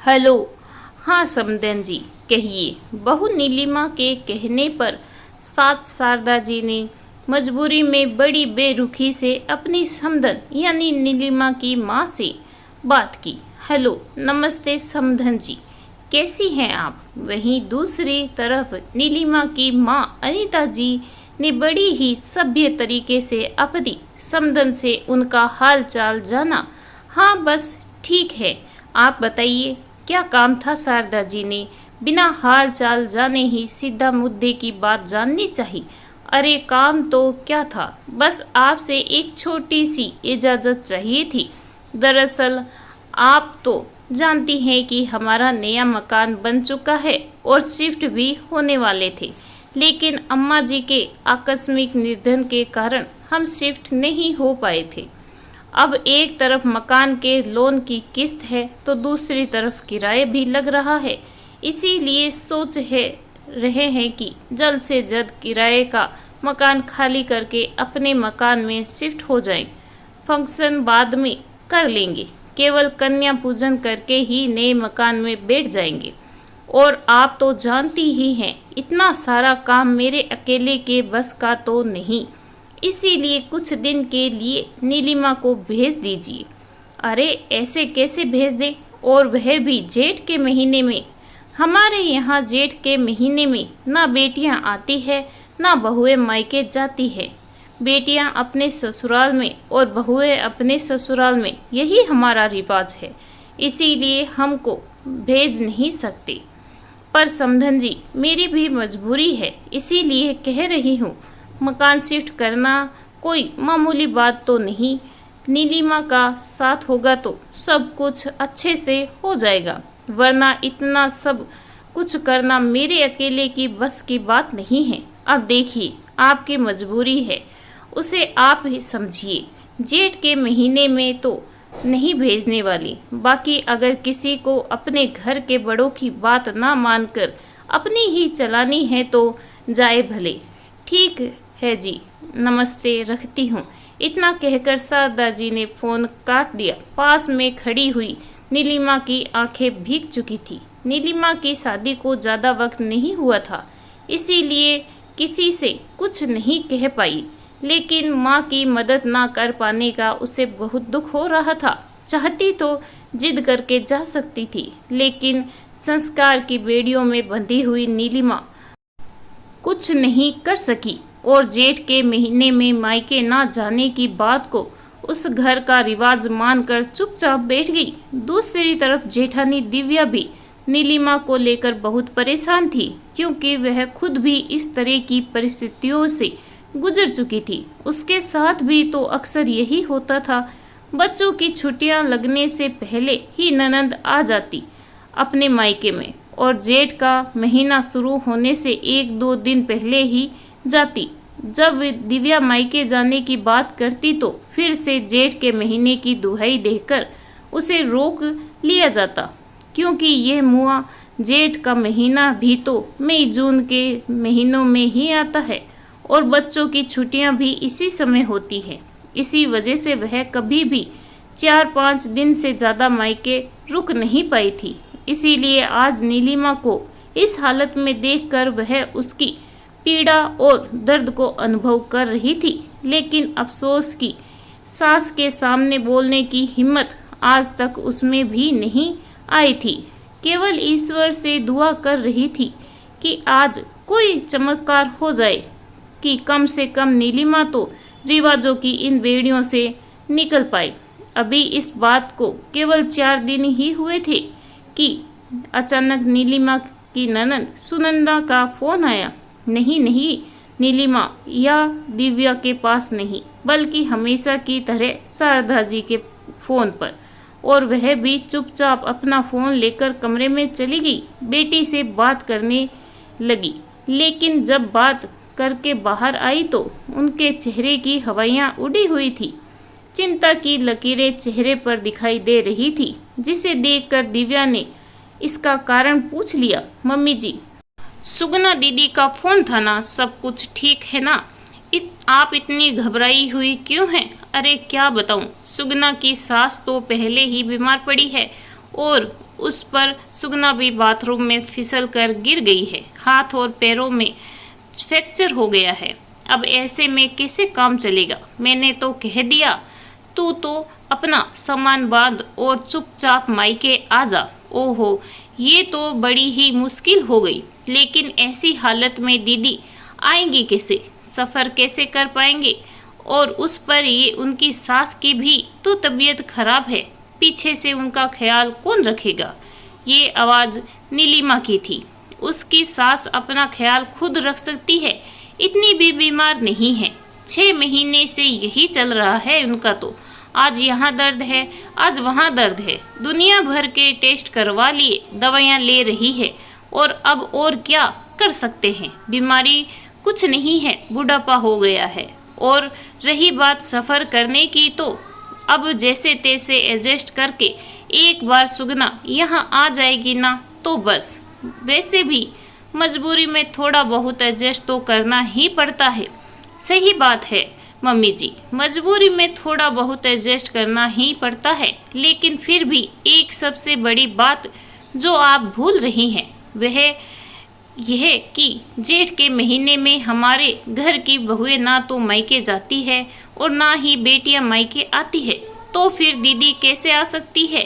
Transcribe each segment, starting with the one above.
Hello. हाँ समदन जी, कहिए। बहू नीलिमा के कहने पर साथ शारदा जी ने मजबूरी में बड़ी बेरुखी से अपनी समधन यानी नीलिमा की माँ से बात की। हेलो, नमस्ते समधन जी, कैसी हैं आप? वहीं दूसरी तरफ नीलिमा की माँ अनीता जी ने बड़ी ही सभ्य तरीके से अपनी समधन से उनका हाल चाल जाना। हाँ बस ठीक है, आप बताइए क्या काम था? शारदा जी ने बिना हाल चाल जाने ही सीधा मुद्दे की बात जाननी चाहिए। अरे काम तो क्या था, बस आपसे एक छोटी सी इजाज़त चाहिए थी। दरअसल आप तो जानती हैं कि हमारा नया मकान बन चुका है और शिफ्ट भी होने वाले थे, लेकिन अम्मा जी के आकस्मिक निधन के कारण हम शिफ्ट नहीं हो पाए थे। अब एक तरफ मकान के लोन की किस्त है तो दूसरी तरफ किराए भी लग रहा है, इसीलिए रहे हैं कि जल्द से जल्द किराए का मकान खाली करके अपने मकान में शिफ्ट हो जाएं। फंक्शन बाद में कर लेंगे, केवल कन्या पूजन करके ही नए मकान में बैठ जाएंगे। और आप तो जानती ही हैं, इतना सारा काम मेरे अकेले के बस का तो नहीं, इसीलिए कुछ दिन के लिए नीलिमा को भेज दीजिए। अरे ऐसे कैसे भेज दें, और वह भी जेठ के महीने में? हमारे यहाँ जेठ के महीने में ना बेटियाँ आती है ना बहुएं मायके जाती है। बेटियाँ अपने ससुराल में और बहुएं अपने ससुराल में, यही हमारा रिवाज है, इसीलिए हमको भेज नहीं सकते। पर समधन जी, मेरी भी मजबूरी है, इसीलिए कह रही हूँ। मकान शिफ्ट करना कोई मामूली बात तो नहीं, नीलिमा का साथ होगा तो सब कुछ अच्छे से हो जाएगा, वरना इतना सब कुछ करना मेरे अकेले की बस की बात नहीं है। अब देखिए, आपकी मजबूरी है, उसे आप ही समझिए। जेठ के महीने में तो नहीं भेजने वाली, बाकी अगर किसी को अपने घर के बड़ों की बात ना मानकर अपनी ही चलानी है तो जाए भले। ठीक है जी, नमस्ते, रखती हूँ। इतना कहकर शारदा जी ने फोन काट दिया। पास में खड़ी हुई नीलिमा की आंखें भीग चुकी थी। नीलिमा की शादी को ज़्यादा वक्त नहीं हुआ था, इसीलिए किसी से कुछ नहीं कह पाई, लेकिन माँ की मदद ना कर पाने का उसे बहुत दुख हो रहा था। चाहती तो जिद करके जा सकती थी, लेकिन संस्कार की बेड़ियों में बंधी हुई नीलिमा कुछ नहीं कर सकी और जेठ के महीने में मायके ना जाने की बात को उस घर का रिवाज मानकर चुपचाप बैठ गई। दूसरी तरफ जेठानी दिव्या भी नीलिमा को लेकर बहुत परेशान थी, क्योंकि वह खुद भी इस तरह की परिस्थितियों से गुजर चुकी थी। उसके साथ भी तो अक्सर यही होता था। बच्चों की छुट्टियां लगने से पहले ही ननंद आ जाती अपने मायके में, और जेठ का महीना शुरू होने से 1-2 दिन पहले ही जाती। जब दिव्या मायके जाने की बात करती तो फिर से जेठ के महीने की दुहाई देकर उसे रोक लिया जाता, क्योंकि यह मुआ जेठ का महीना भी तो मई जून के महीनों में ही आता है और बच्चों की छुट्टियां भी इसी समय होती है। इसी वजह से वह कभी भी 4-5 दिन से ज़्यादा मायके रुक नहीं पाई थी। इसीलिए आज नीलिमा को इस हालत में देखकर वह उसकी पीड़ा और दर्द को अनुभव कर रही थी, लेकिन अफसोस की सास के सामने बोलने की हिम्मत आज तक उसमें भी नहीं आई थी। केवल ईश्वर से दुआ कर रही थी कि आज कोई चमत्कार हो जाए, कि कम से कम नीलिमा तो रिवाजों की इन बेड़ियों से निकल पाए। अभी इस बात को केवल 4 दिन ही हुए थे कि अचानक नीलिमा की ननद सुनंदा का फोन आया। नहीं, नीलिमा या दिव्या के पास नहीं, बल्कि हमेशा की तरह शारदा जी के फ़ोन पर, और वह भी चुपचाप अपना फ़ोन लेकर कमरे में चली गई। बेटी से बात करने लगी, लेकिन जब बात करके बाहर आई तो उनके चेहरे की हवाइयाँ उड़ी हुई थी। चिंता की लकीरें चेहरे पर दिखाई दे रही थी, जिसे देखकर दिव्या ने इसका कारण पूछ लिया। मम्मी जी, सुगना दीदी का फ़ोन था ना? सब कुछ ठीक है ना? आप इतनी घबराई हुई क्यों हैं? अरे क्या बताऊं, सुगना की सास तो पहले ही बीमार पड़ी है और उस पर सुगना भी बाथरूम में फिसल कर गिर गई है। हाथ और पैरों में फ्रैक्चर हो गया है। अब ऐसे में कैसे काम चलेगा? मैंने तो कह दिया, तू तो अपना सामान बांध और चुपचाप मायके आ जा। ओहो, ये तो बड़ी ही मुश्किल हो गई। लेकिन ऐसी हालत में दीदी आएंगी कैसे? सफ़र कैसे कर पाएंगे? और उस पर ये उनकी सास की भी तो तबीयत खराब है, पीछे से उनका ख्याल कौन रखेगा? ये आवाज़ नीलिमा की थी। उसकी सास अपना ख्याल खुद रख सकती है, इतनी भी बीमार नहीं है। 6 महीने से यही चल रहा है उनका तो। आज यहाँ दर्द है, आज वहाँ दर्द है। दुनिया भर के टेस्ट करवा लिए, दवाइयाँ ले रही है, और अब और क्या कर सकते हैं? बीमारी कुछ नहीं है, बुढ़ापा हो गया है। और रही बात सफ़र करने की, तो अब जैसे तैसे एडजस्ट करके एक बार सुगना यहाँ आ जाएगी ना तो बस। वैसे भी मजबूरी में थोड़ा बहुत एडजस्ट तो करना ही पड़ता है। सही बात है मम्मी जी, मजबूरी में थोड़ा बहुत एडजस्ट करना ही पड़ता है। लेकिन फिर भी एक सबसे बड़ी बात जो आप भूल रही हैं वह यह कि जेठ के महीने में हमारे घर की बहुएं ना तो मायके जाती है और ना ही बेटियां मायके आती है। तो फिर दीदी कैसे आ सकती है?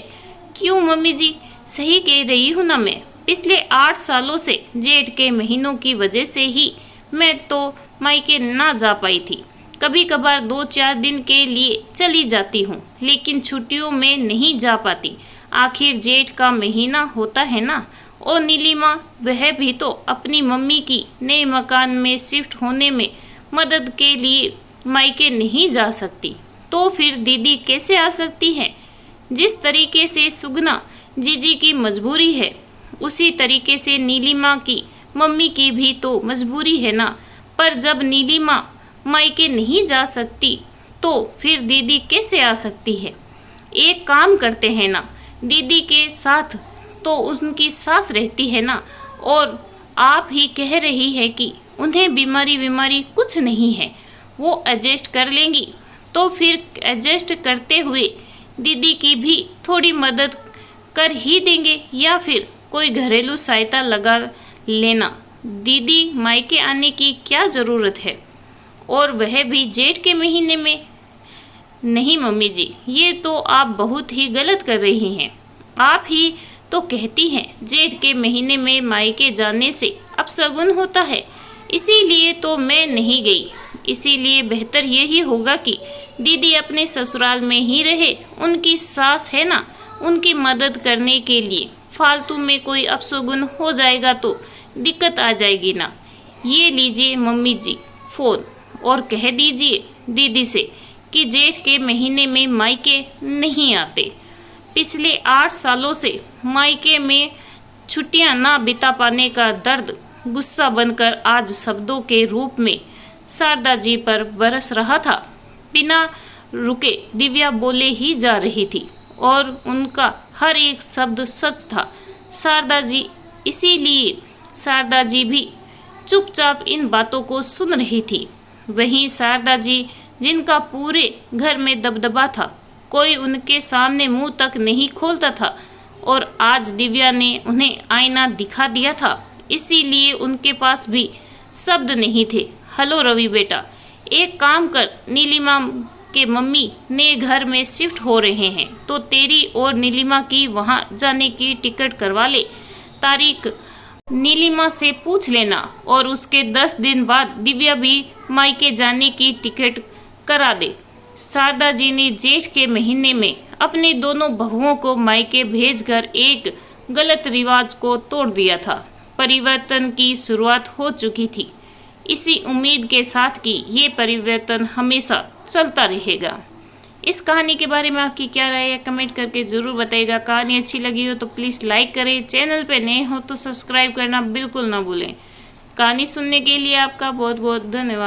क्यों मम्मी जी, सही कह रही हूँ ना मैं। पिछले 8 सालों से जेठ के महीनों की वजह से ही मैं तो मायके ना जा पाई थी। कभी कभार 2-4 दिन के लिए चली जाती हूँ, लेकिन छुट्टियों में नहीं जा पाती। आखिर जेठ का महीना होता है ना। और नीलिमा, वह भी तो अपनी मम्मी की नए मकान में शिफ्ट होने में मदद के लिए मायके नहीं जा सकती। तो फिर दीदी कैसे आ सकती है? जिस तरीके से सुगना जीजी की मजबूरी है, उसी तरीके से नीलिमा की मम्मी की भी तो मजबूरी है ना। पर जब नीलिमा मायके नहीं जा सकती तो फिर दीदी कैसे आ सकती है? एक काम करते हैं ना, दीदी के साथ तो उनकी सास रहती है ना, और आप ही कह रही है कि उन्हें बीमारी कुछ नहीं है, वो एडजस्ट कर लेंगी। तो फिर एडजस्ट करते हुए दीदी की भी थोड़ी मदद कर ही देंगे, या फिर कोई घरेलू सहायता लगा लेना। दीदी मायके आने की क्या ज़रूरत है, और वह भी जेठ के महीने में? नहीं मम्मी जी, ये तो आप बहुत ही गलत कर रही हैं। आप ही तो कहती हैं जेठ के महीने में मायके जाने से अपशगुन होता है, इसीलिए तो मैं नहीं गई। इसीलिए बेहतर यही होगा कि दीदी अपने ससुराल में ही रहे। उनकी सास है ना, उनकी मदद करने के लिए। फालतू में कोई अपशगुन हो जाएगा तो दिक्कत आ जाएगी ना। ये लीजिए मम्मी जी फ़ोन, और कह दीजिए दीदी से कि जेठ के महीने में मायके नहीं आते। पिछले 8 सालों से मायके में छुट्टियां ना बिता पाने का दर्द गुस्सा बनकर आज शब्दों के रूप में शारदा जी पर बरस रहा था। बिना रुके दिव्या बोले ही जा रही थी, और उनका हर एक शब्द सच था शारदा जी। इसीलिए शारदा जी भी चुपचाप इन बातों को सुन रही थी। वहीं शारदा जी, जिनका पूरे घर में दबदबा था, कोई उनके सामने मुंह तक नहीं खोलता था, और आज दिव्या ने उन्हें आईना दिखा दिया था, इसीलिए उनके पास भी शब्द नहीं थे। हेलो रवि बेटा, एक काम कर, नीलिमा के मम्मी ने घर में शिफ्ट हो रहे हैं, तो तेरी और नीलिमा की वहाँ जाने की टिकट करवा ले। तारीख नीलिमा से पूछ लेना, और उसके 10 दिन बाद दिव्या भी मायके जाने की टिकट करा दे। शारदा जी ने जेठ के महीने में अपने दोनों बहुओं को मायके भेजकर एक गलत रिवाज को तोड़ दिया था। परिवर्तन की शुरुआत हो चुकी थी। इसी उम्मीद के साथ कि ये परिवर्तन हमेशा चलता रहेगा। इस कहानी के बारे में आपकी क्या राय है, कमेंट करके ज़रूर बताइएगा। कहानी अच्छी लगी हो तो प्लीज़ लाइक करें, चैनल पे नए हो तो सब्सक्राइब करना बिल्कुल ना भूलें। कहानी सुनने के लिए आपका बहुत बहुत धन्यवाद।